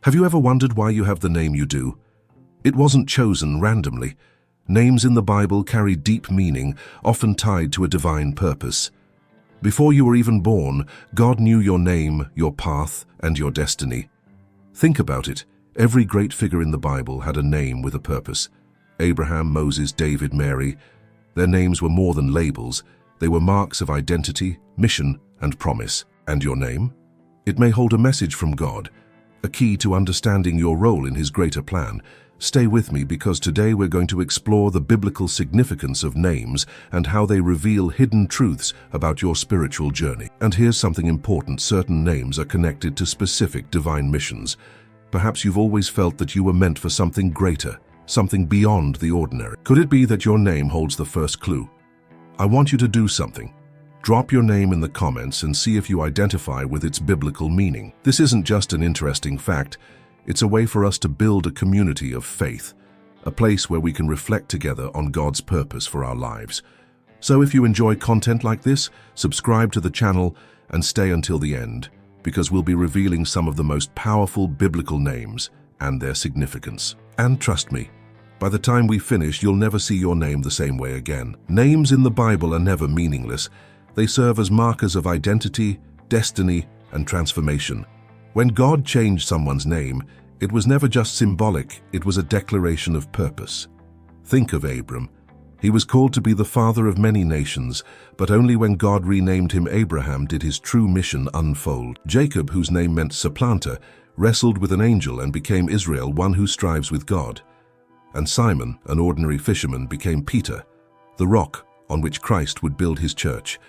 Have you ever wondered why you have the name you do? It wasn't chosen randomly. Names in the Bible carry deep meaning, often tied to a divine purpose. Before you were even born, God knew your name, your path, and your destiny. Think about it. Every great figure in the Bible had a name with a purpose. Abraham, Moses, David, Mary. Their names were more than labels. They were marks of identity, mission, and promise. And your name? It may hold a message from God, a key to understanding your role in His greater plan. Stay with me because today we're going to explore the biblical significance of names and how they reveal hidden truths about your spiritual journey. And here's something important: certain names are connected to specific divine missions. Perhaps you've always felt that you were meant for something greater, something beyond the ordinary. Could it be that your name holds the first clue? I want you to do something. Drop your name in the comments and see if you identify with its biblical meaning. This isn't just an interesting fact. It's a way for us to build a community of faith, a place where we can reflect together on God's purpose for our lives. So if you enjoy content like this, subscribe to the channel and stay until the end, because we'll be revealing some of the most powerful biblical names and their significance. And trust me, by the time we finish, you'll never see your name the same way again. Names in the Bible are never meaningless. They serve as markers of identity, destiny, and transformation. When God changed someone's name, it was never just symbolic, it was a declaration of purpose. Think of Abram. He was called to be the father of many nations, but only when God renamed him Abraham did his true mission unfold. Jacob, whose name meant supplanter, wrestled with an angel and became Israel, one who strives with God. And Simon, an ordinary fisherman, became Peter, the rock on which Christ would build his church.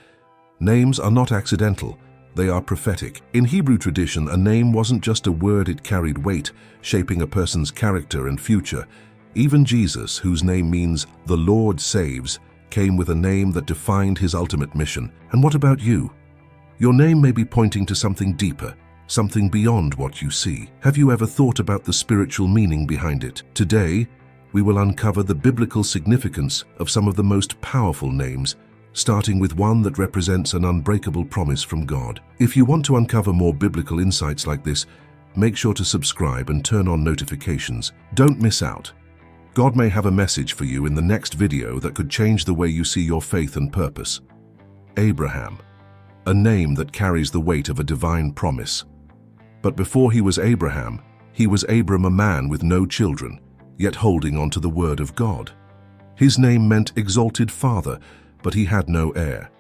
Names are not accidental. They are prophetic. In Hebrew tradition, a name wasn't just a word, it carried weight, shaping a person's character and future. Even Jesus, whose name means "the Lord saves," came with a name that defined his ultimate mission. And what about you? Your name may be pointing to something deeper, something beyond what you see. Have you ever thought about the spiritual meaning behind it? Today, we will uncover the biblical significance of some of the most powerful names, starting with one that represents an unbreakable promise from God. If you want to uncover more biblical insights like this, make sure to subscribe and turn on notifications. Don't miss out. God may have a message for you in the next video that could change the way you see your faith and purpose. Abraham, a name that carries the weight of a divine promise. But before he was Abraham, he was Abram, a man with no children, yet holding on to the word of God. His name meant exalted father, but he had no heir.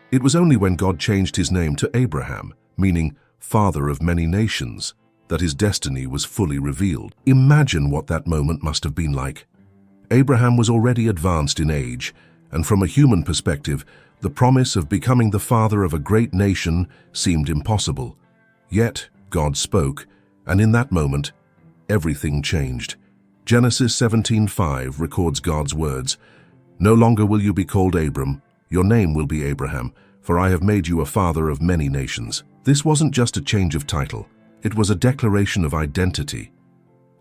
It was only when God changed his name to Abraham, meaning father of many nations, that his destiny was fully revealed. Imagine what that moment must have been like. Abraham was already advanced in age, and from a human perspective, the promise of becoming the father of a great nation seemed impossible. Yet, God spoke, and in that moment, everything changed. Genesis 17:5 records God's words, "No longer will you be called Abram, your name will be Abraham, for I have made you a father of many nations." This wasn't just a change of title, it was a declaration of identity,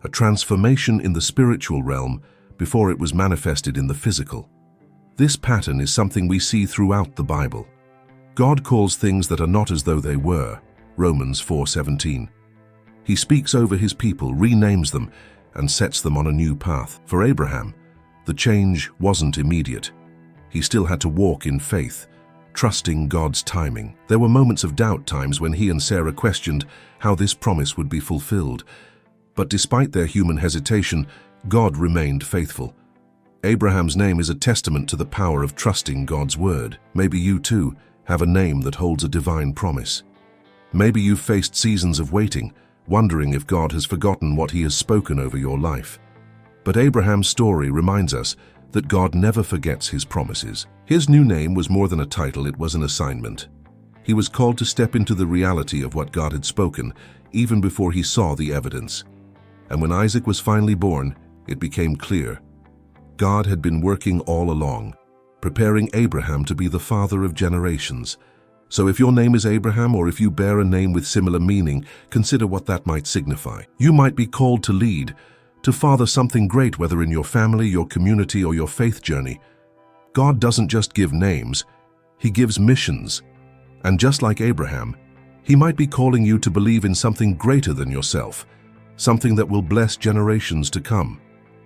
a transformation in the spiritual realm before it was manifested in the physical. This pattern is something we see throughout the Bible. God calls things that are not as though they were, Romans 4:17. He speaks over his people, renames them, and sets them on a new path. For Abraham, the change wasn't immediate. He still had to walk in faith, trusting God's timing. There were moments of doubt, times when he and Sarah questioned how this promise would be fulfilled. But despite their human hesitation, God remained faithful. Abraham's name is a testament to the power of trusting God's word. Maybe you too have a name that holds a divine promise. Maybe you've faced seasons of waiting, wondering if God has forgotten what he has spoken over your life. But Abraham's story reminds us that God never forgets his promises. His new name was more than a title, it was an assignment. He was called to step into the reality of what God had spoken, even before he saw the evidence. And when Isaac was finally born, it became clear. God had been working all along, preparing Abraham to be the father of generations. So if your name is Abraham, or if you bear a name with similar meaning, consider what that might signify. You might be called to lead, to father something great, whether in your family, your community, or your faith journey. God doesn't just give names, he gives missions. And just like Abraham, he might be calling you to believe in something greater than yourself, something that will bless generations to come.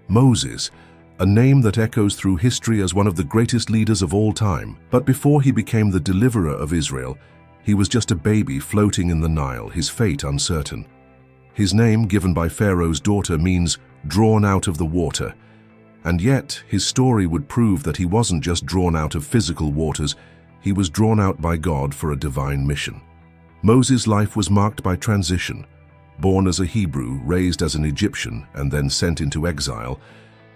Moses, a name that echoes through history as one of the greatest leaders of all time. But before he became the deliverer of Israel, he was just a baby floating in the Nile, his fate uncertain. His name, given by Pharaoh's daughter, means drawn out of the water. And yet, his story would prove that he wasn't just drawn out of physical waters, he was drawn out by God for a divine mission. Moses' life was marked by transition. Born as a Hebrew, raised as an Egyptian, and then sent into exile,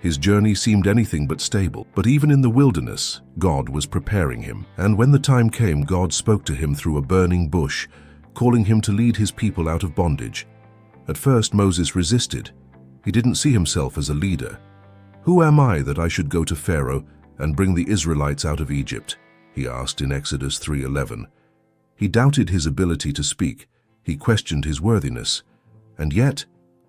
his journey seemed anything but stable. But even in the wilderness, God was preparing him. And when the time came, God spoke to him through a burning bush, calling him to lead his people out of bondage. At first, Moses resisted. He didn't see himself as a leader. "Who am I that I should go to Pharaoh and bring the Israelites out of Egypt?" he asked in Exodus 3:11. He doubted his ability to speak. He questioned his worthiness. And yet,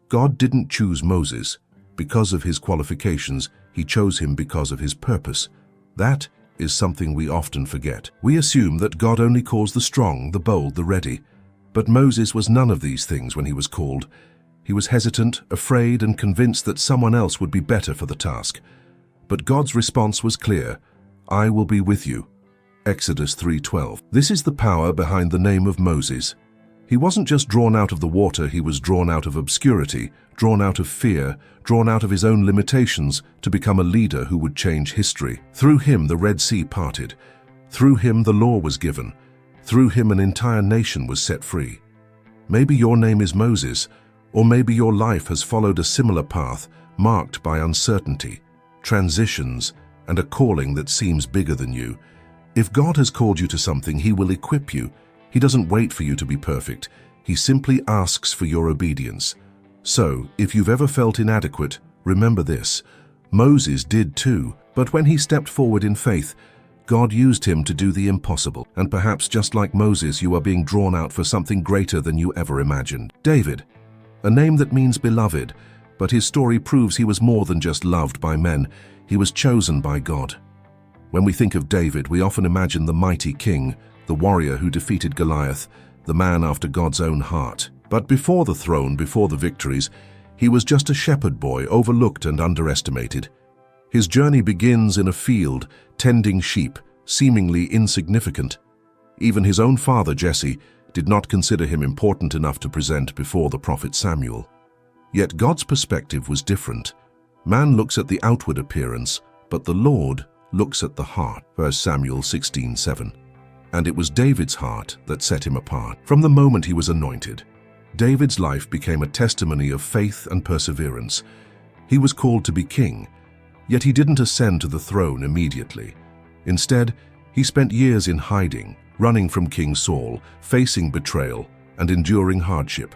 God didn't choose Moses because of his qualifications. He chose him because of his purpose. That is something we often forget. We assume that God only calls the strong, the bold, the ready. But Moses was none of these things when he was called. He was hesitant, afraid, and convinced that someone else would be better for the task. But God's response was clear: "I will be with you." Exodus 3:12. This is the power behind the name of Moses. He wasn't just drawn out of the water, he was drawn out of obscurity, drawn out of fear, drawn out of his own limitations to become a leader who would change history. Through him, the Red Sea parted. Through him, the law was given. Through him, an entire nation was set free. Maybe your name is Moses, or maybe your life has followed a similar path, marked by uncertainty, transitions, and a calling that seems bigger than you. If God has called you to something, he will equip you. He doesn't wait for you to be perfect. He simply asks for your obedience. So, if you've ever felt inadequate, remember this: Moses did too, but when he stepped forward in faith, God used him to do the impossible. And perhaps just like Moses, you are being drawn out for something greater than you ever imagined. David, a name that means beloved, but his story proves he was more than just loved by men. He was chosen by God. When we think of David, we often imagine the mighty king, the warrior who defeated Goliath, the man after God's own heart. But before the throne, before the victories, he was just a shepherd boy, overlooked and underestimated. His journey begins in a field, tending sheep, seemingly insignificant. Even his own father, Jesse, did not consider him important enough to present before the prophet Samuel. Yet God's perspective was different. Man looks at the outward appearance, but the Lord looks at the heart. 1 Samuel 16:7. And it was David's heart that set him apart. From the moment he was anointed, David's life became a testimony of faith and perseverance. He was called to be king, yet he didn't ascend to the throne immediately. Instead, he spent years in hiding, running from King Saul, facing betrayal, and enduring hardship.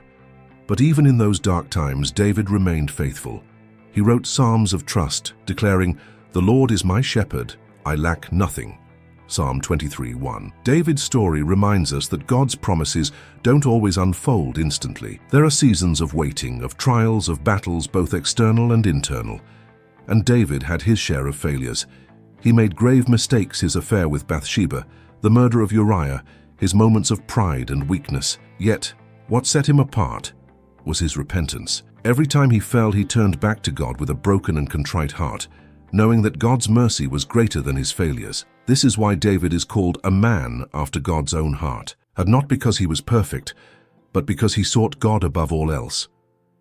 But even in those dark times, David remained faithful. He wrote psalms of trust, declaring, "The Lord is my shepherd, I lack nothing." Psalm 23:1. David's story reminds us that God's promises don't always unfold instantly. There are seasons of waiting, of trials, of battles, both external and internal. And David had his share of failures. He made grave mistakes: his affair with Bathsheba, the murder of Uriah, his moments of pride and weakness. Yet, what set him apart was his repentance. Every time he fell, he turned back to God with a broken and contrite heart, knowing that God's mercy was greater than his failures. This is why David is called a man after God's own heart, and not because he was perfect, but because he sought God above all else.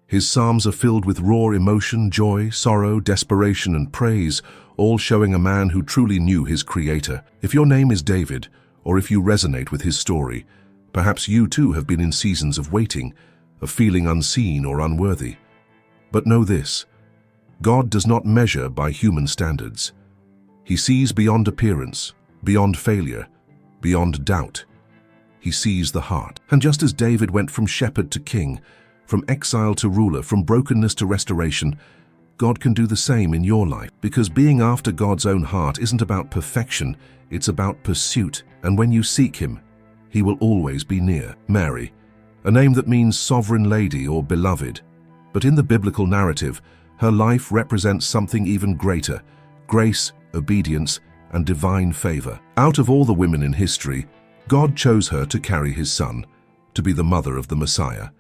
His psalms are filled with raw emotion, joy, sorrow, desperation, and praise, all showing a man who truly knew his Creator. If your name is David, or if you resonate with his story, perhaps you too have been in seasons of waiting, of feeling unseen or unworthy. But know this: God does not measure by human standards. He sees beyond appearance, beyond failure, beyond doubt. He sees the heart. And just as David went from shepherd to king, from exile to ruler, from brokenness to restoration, God can do the same in your life. Because being after God's own heart isn't about perfection, it's about pursuit. And when you seek him, he will always be near. Mary, a name that means sovereign lady or beloved. But in the biblical narrative, her life represents something even greater: grace, obedience, and divine favor. Out of all the women in history, God chose her to carry his son, to be the mother of the Messiah.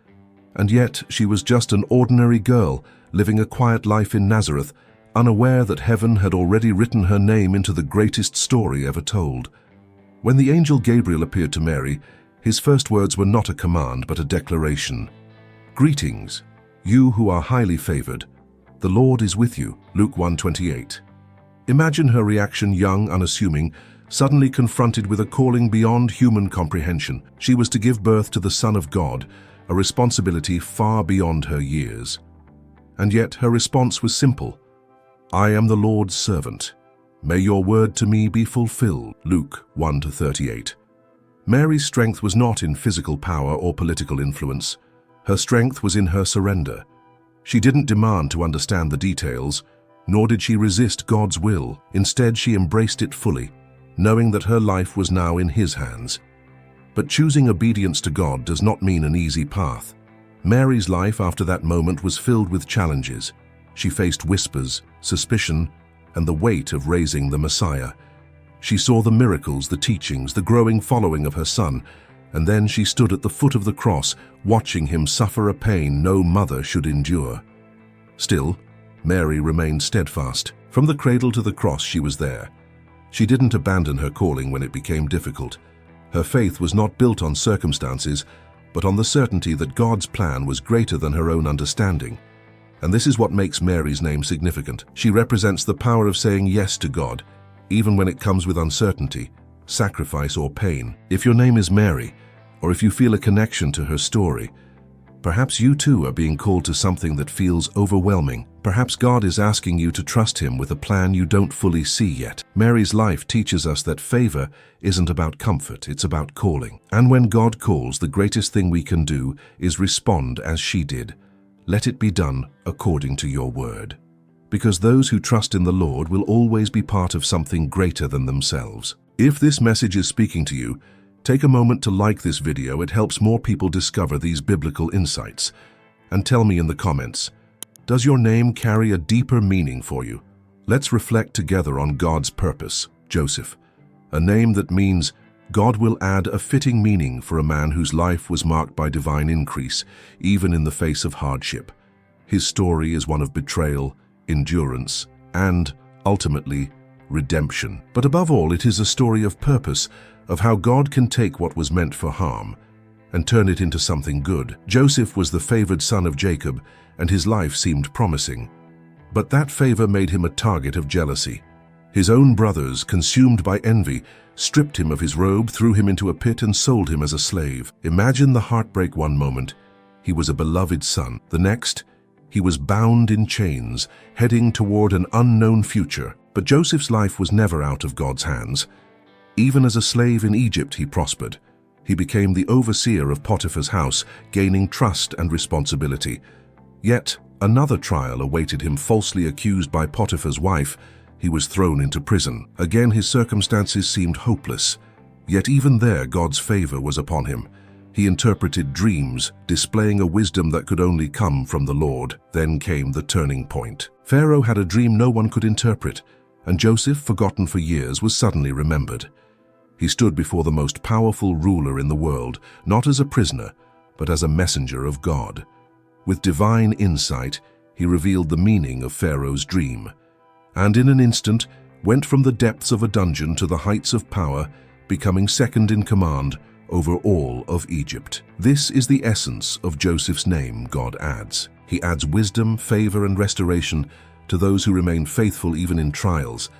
And yet she was just an ordinary girl, living a quiet life in Nazareth, unaware that heaven had already written her name into the greatest story ever told. When the angel Gabriel appeared to Mary, his first words were not a command but a declaration. "Greetings, you who are highly favored. The Lord is with you." Luke 1:28. Imagine her reaction, young, unassuming, suddenly confronted with a calling beyond human comprehension. She was to give birth to the Son of God, a responsibility far beyond her years. And yet her response was simple. "I am the Lord's servant. May your word to me be fulfilled." Luke 1:38. Mary's strength was not in physical power or political influence. Her strength was in her surrender. She didn't demand to understand the details, nor did she resist God's will. Instead, she embraced it fully, knowing that her life was now in His hands. But choosing obedience to God does not mean an easy path. Mary's life after that moment was filled with challenges. She faced whispers, suspicion, and the weight of raising the Messiah. She saw the miracles, the teachings, the growing following of her Son, and then she stood at the foot of the cross, watching Him suffer a pain no mother should endure. Still, Mary remained steadfast. From the cradle to the cross, she was there. She didn't abandon her calling when it became difficult. Her faith was not built on circumstances, but on the certainty that God's plan was greater than her own understanding. And this is what makes Mary's name significant. She represents the power of saying yes to God, even when it comes with uncertainty, sacrifice, or pain. If your name is Mary, or if you feel a connection to her story, perhaps you too are being called to something that feels overwhelming. Perhaps God is asking you to trust Him with a plan you don't fully see yet. Mary's life teaches us that favor isn't about comfort, it's about calling. And when God calls, the greatest thing we can do is respond as she did. Let it be done according to your word. Because those who trust in the Lord will always be part of something greater than themselves. If this message is speaking to you, take a moment to like this video. It helps more people discover these biblical insights. And tell me in the comments, does your name carry a deeper meaning for you? Let's reflect together on God's purpose. Joseph, a name that means God will add a fitting meaning for a man whose life was marked by divine increase, even in the face of hardship. His story is one of betrayal, endurance, and, ultimately, redemption. But above all, it is a story of purpose, of how God can take what was meant for harm and turn it into something good. Joseph was the favored son of Jacob, and his life seemed promising. But that favor made him a target of jealousy. His own brothers, consumed by envy, stripped him of his robe, threw him into a pit, and sold him as a slave. Imagine the heartbreak. One moment, he was a beloved son. The next, he was bound in chains, heading toward an unknown future. But Joseph's life was never out of God's hands. Even as a slave in Egypt, he prospered. He became the overseer of Potiphar's house, gaining trust and responsibility. Yet, another trial awaited him. Falsely accused by Potiphar's wife, he was thrown into prison. Again, his circumstances seemed hopeless. Yet even there, God's favor was upon him. He interpreted dreams, displaying a wisdom that could only come from the Lord. Then came the turning point. Pharaoh had a dream no one could interpret, and Joseph, forgotten for years, was suddenly remembered. He stood before the most powerful ruler in the world, not as a prisoner, but as a messenger of God. With divine insight, he revealed the meaning of Pharaoh's dream, and in an instant went from the depths of a dungeon to the heights of power, becoming second in command over all of Egypt. This is the essence of Joseph's name. God adds. He adds wisdom, favor, and restoration to those who remain faithful even in trials.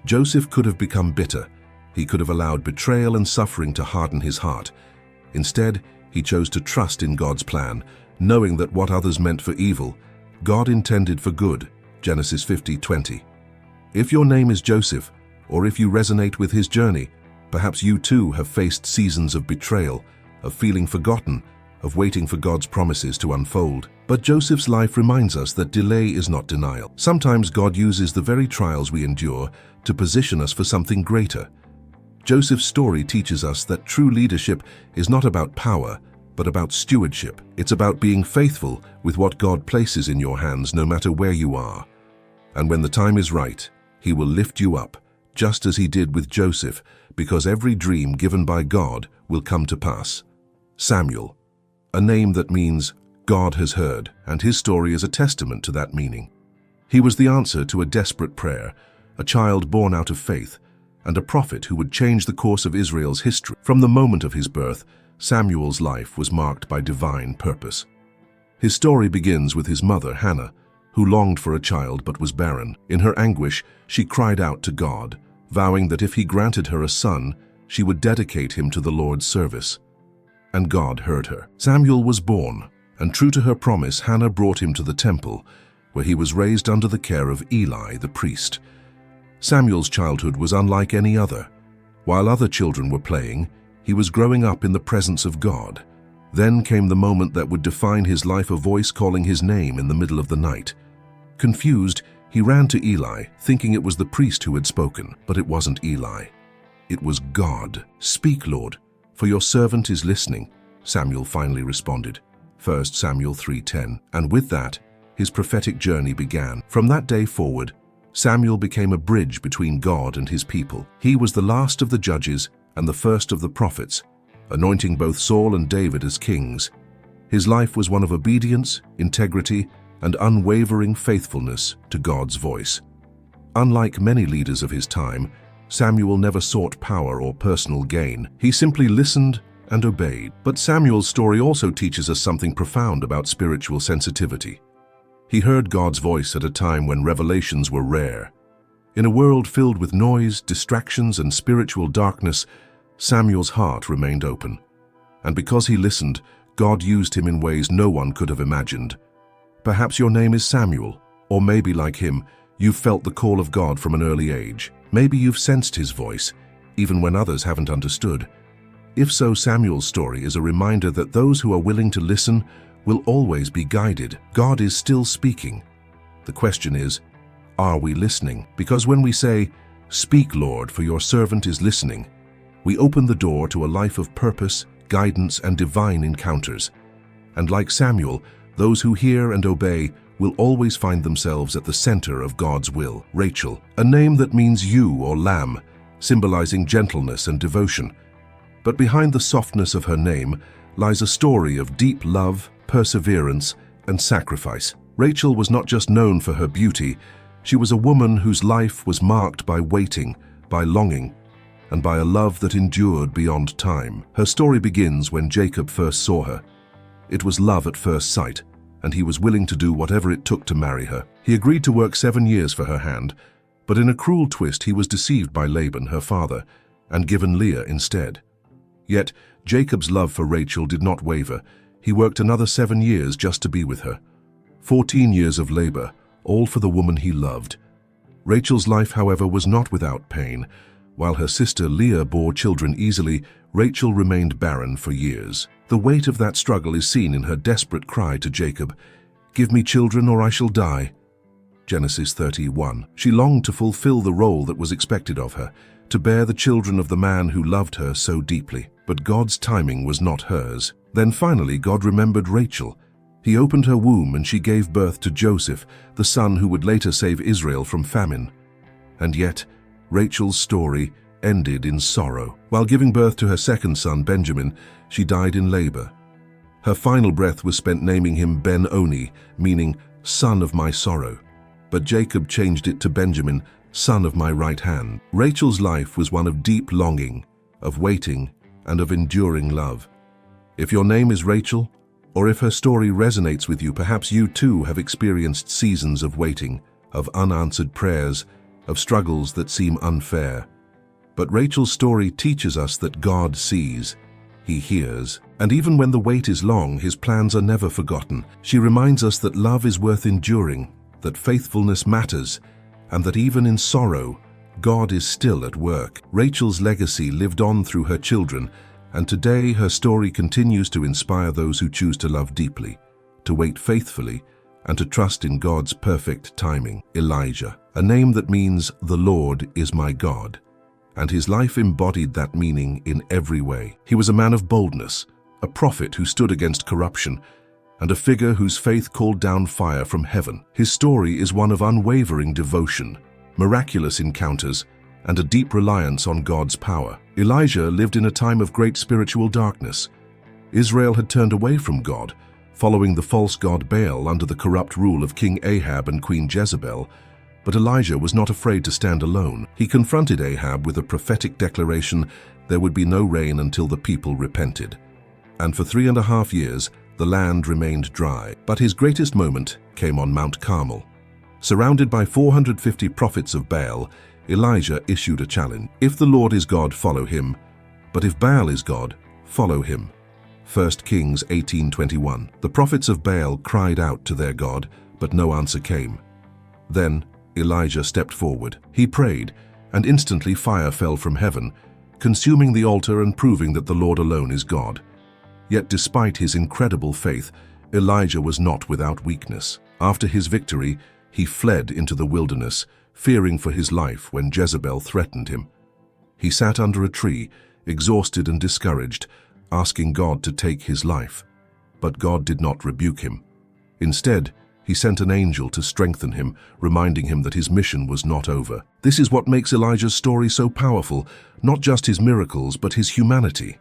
Joseph could have become bitter. He could have allowed betrayal and suffering to harden his heart. Instead, he chose to trust in God's plan, knowing that what others meant for evil, God intended for good. Genesis 50:20. If your name is Joseph, or if you resonate with his journey, perhaps you too have faced seasons of betrayal, of feeling forgotten, of waiting for God's promises to unfold. But Joseph's life reminds us that delay is not denial. Sometimes God uses the very trials we endure to position us for something greater. Joseph's story teaches us that true leadership is not about power, but about stewardship. It's about being faithful with what God places in your hands, no matter where you are. And when the time is right, He will lift you up, just as He did with Joseph, because every dream given by God will come to pass. Samuel, a name that means God has heard, and his story is a testament to that meaning. He was the answer to a desperate prayer, a child born out of faith, and a prophet who would change the course of Israel's history. From the moment of his birth, Samuel's life was marked by divine purpose. His story begins with his mother, Hannah, who longed for a child but was barren. In her anguish, she cried out to God, vowing that if he granted her a son, she would dedicate him to the Lord's service. And God heard her. Samuel was born, and true to her promise, Hannah brought him to the temple, where he was raised under the care of Eli, the priest. Samuel's childhood was unlike any other. While other children were playing, he was growing up in the presence of God. Then came the moment that would define his life, a voice calling his name in the middle of the night. Confused, he ran to Eli, thinking it was the priest who had spoken, but it wasn't Eli. It was God. "Speak, Lord, for your servant is listening," Samuel finally responded. 1 Samuel 3:10. And with that, his prophetic journey began. From that day forward, Samuel became a bridge between God and his people. He was the last of the judges and the first of the prophets, anointing both Saul and David as kings. His life was one of obedience, integrity, and unwavering faithfulness to God's voice. Unlike many leaders of his time, Samuel never sought power or personal gain. He simply listened and obeyed. But Samuel's story also teaches us something profound about spiritual sensitivity. He heard God's voice at a time when revelations were rare. In a world filled with noise, distractions, and spiritual darkness, Samuel's heart remained open. And because he listened, God used him in ways no one could have imagined. Perhaps your name is Samuel, or maybe like him, you've felt the call of God from an early age. Maybe you've sensed his voice, even when others haven't understood. If so, Samuel's story is a reminder that those who are willing to listen will always be guided. God is still speaking. The question is, are we listening? Because when we say, "Speak, Lord, for your servant is listening," we open the door to a life of purpose, guidance, and divine encounters. And like Samuel, those who hear and obey will always find themselves at the center of God's will. Rachel, a name that means ewe or lamb, symbolizing gentleness and devotion. But behind the softness of her name lies a story of deep love, perseverance, and sacrifice. Rachel was not just known for her beauty, she was a woman whose life was marked by waiting, by longing, and by a love that endured beyond time. Her story begins when Jacob first saw her. It was love at first sight, and he was willing to do whatever it took to marry her. He agreed to work 7 years for her hand, but in a cruel twist he was deceived by Laban, her father, and given Leah instead. Yet Jacob's love for Rachel did not waver. He worked another 7 years just to be with her. 14 years of labor, all for the woman he loved. Rachel's life, however, was not without pain. While her sister Leah bore children easily, Rachel remained barren for years. The weight of that struggle is seen in her desperate cry to Jacob, "Give me children or I shall die." Genesis 31. She longed to fulfill the role that was expected of her, to bear the children of the man who loved her so deeply. But God's timing was not hers. Then finally God remembered Rachel. He opened her womb and she gave birth to Joseph, the son who would later save Israel from famine. And yet, Rachel's story ended in sorrow. While giving birth to her second son, Benjamin, she died in labor. Her final breath was spent naming him Ben-Oni, meaning son of my sorrow. But Jacob changed it to Benjamin, son of my right hand. Rachel's life was one of deep longing, of waiting, and of enduring love. If your name is Rachel, or if her story resonates with you, perhaps you too have experienced seasons of waiting, of unanswered prayers, of struggles that seem unfair. But Rachel's story teaches us that God sees, He hears, and even when the wait is long, His plans are never forgotten. She reminds us that love is worth enduring, that faithfulness matters, and that even in sorrow, God is still at work. Rachel's legacy lived on through her children, and today her story continues to inspire those who choose to love deeply, to wait faithfully, and to trust in God's perfect timing. Elijah, a name that means "the Lord is my God," and his life embodied that meaning in every way. He was a man of boldness, a prophet who stood against corruption, and a figure whose faith called down fire from heaven. His story is one of unwavering devotion, miraculous encounters, and a deep reliance on God's power. Elijah lived in a time of great spiritual darkness. Israel had turned away from God, following the false god Baal under the corrupt rule of King Ahab and Queen Jezebel. But Elijah was not afraid to stand alone. He confronted Ahab with a prophetic declaration there would be no rain until the people repented. And for 3.5 years, the land remained dry. But his greatest moment came on Mount Carmel. Surrounded by 450 prophets of Baal, Elijah issued a challenge. If the Lord is God, follow him. But if Baal is God, follow him. 1 Kings 18:21. The prophets of Baal cried out to their God, but no answer came. Then Elijah stepped forward. He prayed, and instantly fire fell from heaven, consuming the altar and proving that the Lord alone is God. Yet despite his incredible faith, Elijah was not without weakness. After his victory, he fled into the wilderness, fearing for his life when Jezebel threatened him. He sat under a tree, exhausted and discouraged, asking God to take his life. But God did not rebuke him. Instead, he sent an angel to strengthen him, reminding him that his mission was not over. This is what makes Elijah's story so powerful, not just his miracles, but his humanity.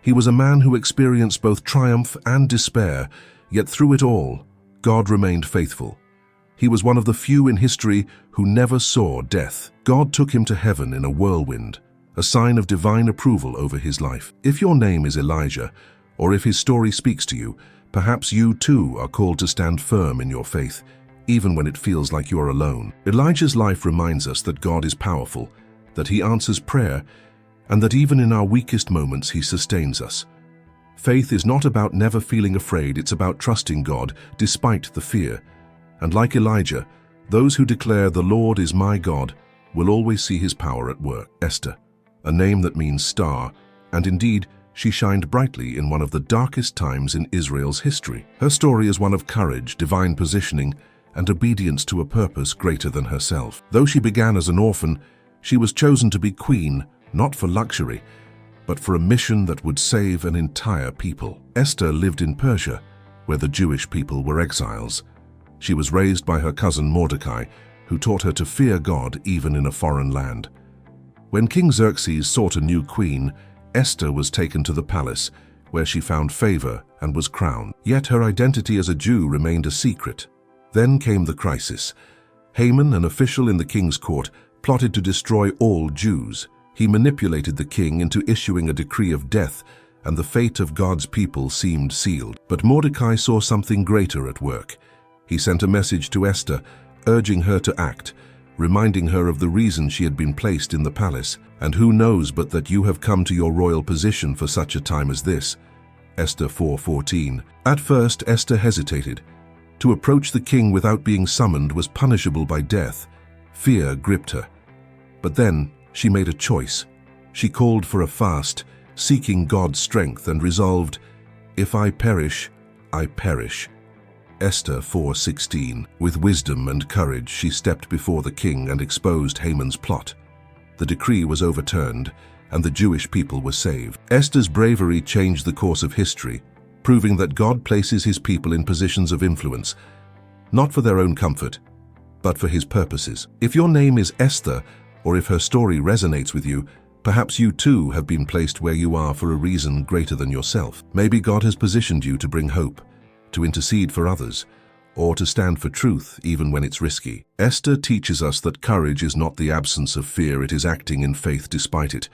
He was a man who experienced both triumph and despair, yet through it all, God remained faithful. He was one of the few in history who never saw death. God took him to heaven in a whirlwind, a sign of divine approval over his life. If your name is Elijah, or if his story speaks to you, perhaps you too are called to stand firm in your faith, even when it feels like you are alone. Elijah's life reminds us that God is powerful, that he answers prayer, and that even in our weakest moments he sustains us. Faith is not about never feeling afraid, it's about trusting God despite the fear. And like Elijah, those who declare the Lord is my God will always see his power at work. Esther, a name that means star, and indeed, she shined brightly in one of the darkest times in Israel's history. Her story is one of courage, divine positioning, and obedience to a purpose greater than herself. Though she began as an orphan, she was chosen to be queen, not for luxury, but for a mission that would save an entire people. Esther lived in Persia, where the Jewish people were exiles. She was raised by her cousin Mordecai, who taught her to fear God even in a foreign land. When King Xerxes sought a new queen, Esther was taken to the palace, where she found favor and was crowned. Yet her identity as a Jew remained a secret. Then came the crisis. Haman, an official in the king's court, plotted to destroy all Jews. He manipulated the king into issuing a decree of death, and the fate of God's people seemed sealed. But Mordecai saw something greater at work. He sent a message to Esther, urging her to act, reminding her of the reason she had been placed in the palace. And who knows but that you have come to your royal position for such a time as this? Esther 4:14. At first, Esther hesitated. To approach the king without being summoned was punishable by death. Fear gripped her. But then she made a choice. She called for a fast, seeking God's strength, and resolved, "If I perish, I perish." Esther 4:16. With wisdom and courage, she stepped before the king and exposed Haman's plot. The decree was overturned, and the Jewish people were saved. Esther's bravery changed the course of history, proving that God places his people in positions of influence, not for their own comfort, but for his purposes. If your name is Esther, or if her story resonates with you, perhaps you too have been placed where you are for a reason greater than yourself. Maybe God has positioned you to bring hope, to intercede for others, or to stand for truth even when it's risky. Esther teaches us that courage is not the absence of fear, it is acting in faith despite it.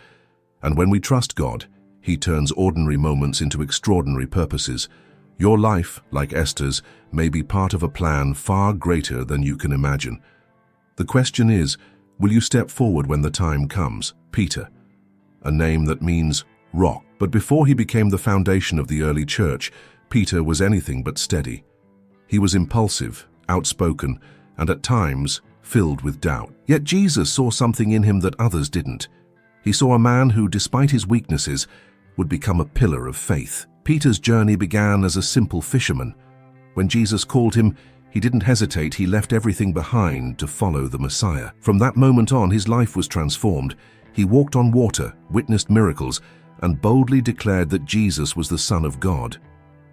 And when we trust God, he turns ordinary moments into extraordinary purposes. Your life, like Esther's, may be part of a plan far greater than you can imagine. The question is, will you step forward when the time comes? Peter, a name that means rock. But before he became the foundation of the early church, Peter was anything but steady. He was impulsive, outspoken, and at times filled with doubt. Yet Jesus saw something in him that others didn't. He saw a man who, despite his weaknesses, would become a pillar of faith. Peter's journey began as a simple fisherman. When Jesus called him, he didn't hesitate. He left everything behind to follow the Messiah. From that moment on, his life was transformed. He walked on water, witnessed miracles, and boldly declared that Jesus was the Son of God.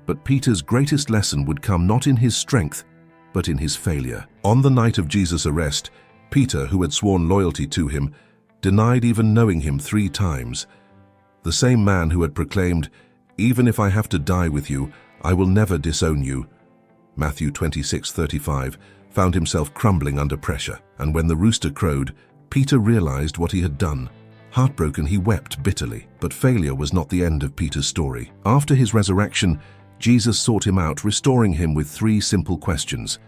But Peter's greatest lesson would come not in his strength, but in his failure. On the night of Jesus' arrest, Peter, who had sworn loyalty to him, denied even knowing him 3 times. The same man who had proclaimed, "Even if I have to die with you, "I will never disown you," Matthew 26:35, found himself crumbling under pressure. And when the rooster crowed, Peter realized what he had done. Heartbroken, he wept bitterly. But failure was not the end of Peter's story. After his resurrection, Jesus sought him out, restoring him with 3 simple questions.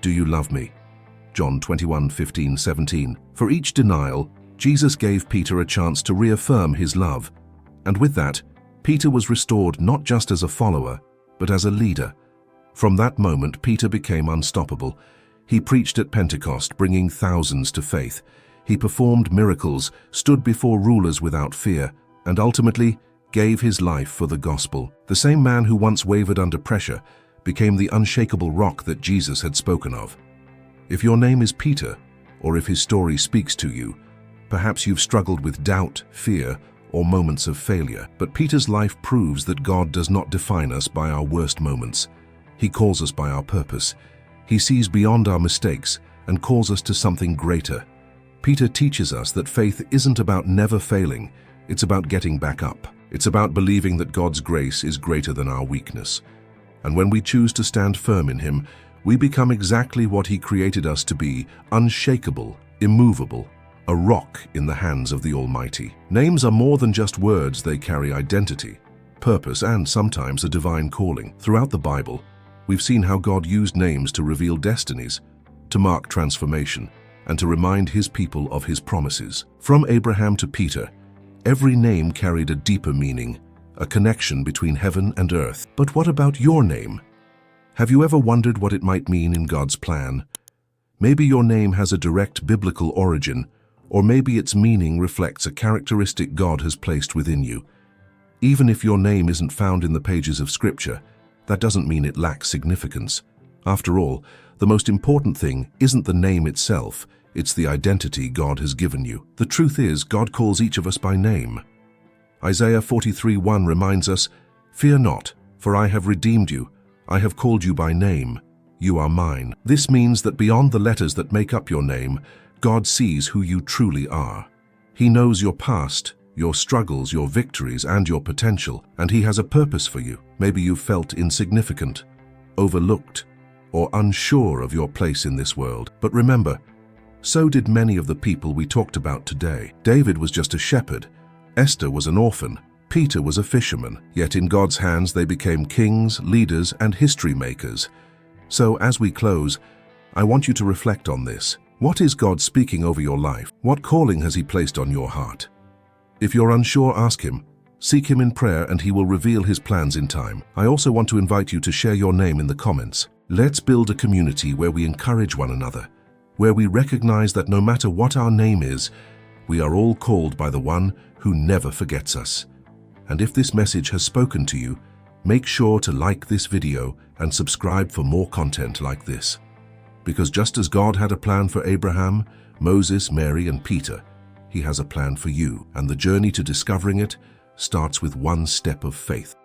"Do you love me?" John 21:15-17. For each denial, Jesus gave Peter a chance to reaffirm his love. And with that, Peter was restored not just as a follower, but as a leader. From that moment, Peter became unstoppable. He preached at Pentecost, bringing thousands to faith. He performed miracles, stood before rulers without fear, and ultimately gave his life for the gospel. The same man who once wavered under pressure became the unshakable rock that Jesus had spoken of. If your name is Peter, or if his story speaks to you, perhaps you've struggled with doubt, fear, or moments of failure. But Peter's life proves that God does not define us by our worst moments. He calls us by our purpose. He sees beyond our mistakes and calls us to something greater. Peter teaches us that faith isn't about never failing, it's about getting back up. It's about believing that God's grace is greater than our weakness. And when we choose to stand firm in Him, we become exactly what He created us to be, unshakable, immovable, a rock in the hands of the Almighty. Names are more than just words, they carry identity, purpose, and sometimes a divine calling. Throughout the Bible, we've seen how God used names to reveal destinies, to mark transformation, and to remind His people of His promises. From Abraham to Peter, every name carried a deeper meaning, a connection between heaven and earth. But what about your name? Have you ever wondered what it might mean in God's plan? Maybe your name has a direct biblical origin, or maybe its meaning reflects a characteristic God has placed within you. Even if your name isn't found in the pages of Scripture, that doesn't mean it lacks significance. After all, the most important thing isn't the name itself, it's the identity God has given you. The truth is, God calls each of us by name. Isaiah 43:1 reminds us, "Fear not, for I have redeemed you. I have called you by name. You are mine." This means that beyond the letters that make up your name, God sees who you truly are. He knows your past, your struggles, your victories, and your potential, and He has a purpose for you. Maybe you've felt insignificant, overlooked, or unsure of your place in this world. But remember, so did many of the people we talked about today. David was just a shepherd. Esther was an orphan. Peter was a fisherman. Yet in God's hands they became kings, leaders, and history makers. So as we close, I want you to reflect on this. What is God speaking over your life? What calling has He placed on your heart? If you're unsure, ask Him. Seek Him in prayer and He will reveal His plans in time. I also want to invite you to share your name in the comments. Let's build a community where we encourage one another, where we recognize that no matter what our name is, we are all called by the One who never forgets us. And if this message has spoken to you, make sure to like this video and subscribe for more content like this. Because just as God had a plan for Abraham, Moses, Mary, and Peter, He has a plan for you, and the journey to discovering it starts with one step of faith.